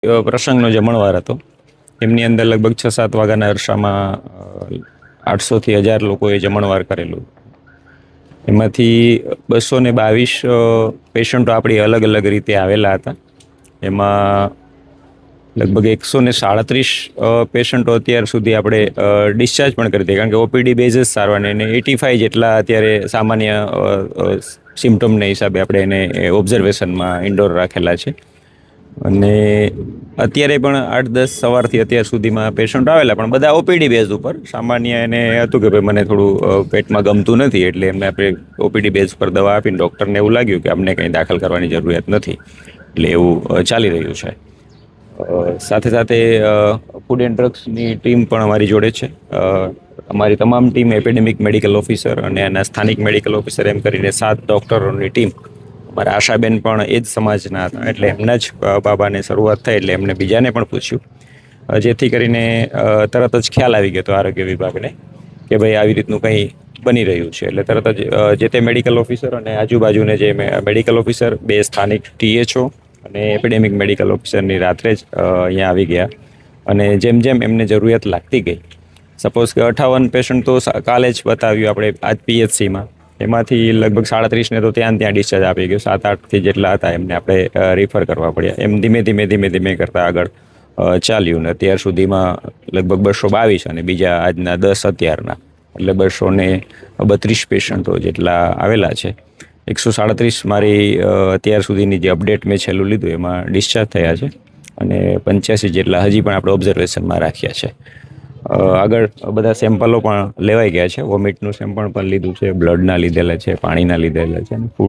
પ્રસંગનો જમણવાર હતો. એમની અંદર લગભગ 6-7 વાગ્યાના અરસામાં 800થી 1000 લોકોએ જમણવાર કરેલું. એમાંથી 222 પેશન્ટો આપણી અલગ અલગ રીતે આવેલા હતા. એમાં લગભગ 137 પેશન્ટો અત્યાર સુધી આપણે ડિસ્ચાર્જ પણ કરી દઈએ, કારણ કે ઓપીડી બેઝિસ સારવારને એને 85 જેટલા અત્યારે સામાન્ય સિમ્ટમને હિસાબે આપણે એને ઓબ્ઝર્વેશનમાં ઇન્ડોર રાખેલા છે. અને અત્યારે પણ 8-10 સવારથી અત્યાર સુધીમાં પેશન્ટ આવેલા, પણ બધા ઓપીડી બેઝ ઉપર. સામાન્ય એને હતું કે ભાઈ મને થોડું પેટમાં ગમતું નથી, એટલે એમને આપણે ઓપીડી બેઝ પર દવા આપીને ડૉક્ટરને એવું લાગ્યું કે અમને કંઈ દાખલ કરવાની જરૂરિયાત નથી, એટલે એવું ચાલી રહ્યું છે. સાથે સાથે ફૂડ એન્ડ ડ્રગ્સની ટીમ પણ અમારી જોડે છે. અમારી તમામ ટીમ એપિડેમિક મેડિકલ ઓફિસર અને એના સ્થાનિક મેડિકલ ઓફિસર એમ કરીને 7 ડૉક્ટરોની ટીમ. અમારા આશાબેન પણ એ જ સમાજના હતા, એટલે એમના જ બાબાને શરૂઆત થઈ, એટલે એમને બીજાને પણ પૂછ્યું, જેથી કરીને તરત જ ખ્યાલ આવી ગયો હતો આરોગ્ય વિભાગને કે ભાઈ આવી રીતનું કંઈ બની રહ્યું છે. એટલે તરત જ જે તે મેડિકલ ઓફિસર અને આજુબાજુને જે મેડિકલ ઓફિસર, 2 સ્થાનિક THO અને એપિડેમિક મેડિકલ ઓફિસરની રાત્રે જ અહીંયા આવી ગયા. અને જેમ જેમ એમને જરૂરિયાત લાગતી ગઈ, સપોઝ કે 58 પેશન્ટ તો કાલે જ બતાવ્યું આપણે આજ PHCમાં, એમાંથી લગભગ 37ને તો ત્યાં ડિસ્ચાર્જ આપી ગયો. 7-8થી જેટલા હતા એમને આપણે રિફર કરવા પડ્યા. એમ ધીમે ધીમે કરતાં આગળ ચાલ્યું ને અત્યાર સુધીમાં લગભગ 222 અને બીજા આજના 10 અત્યારના, એટલે 232 પેશન્ટો જેટલા આવેલા છે. 137 મારી અત્યાર સુધીની જે અપડેટ મેં છેલ્લું લીધું એમાં ડિસ્ચાર્જ થયા છે, અને 85 જેટલા હજી પણ આપણે ઓબ્ઝર્વેશનમાં રાખ્યા છે. આગળ બધા સેમ્પલો પણ લેવાઈ ગયા છે. વોમિટનું સેમ્પલ પણ લીધું છે, બ્લડના લીધેલા છે, પાણીના લીધેલા છે, અને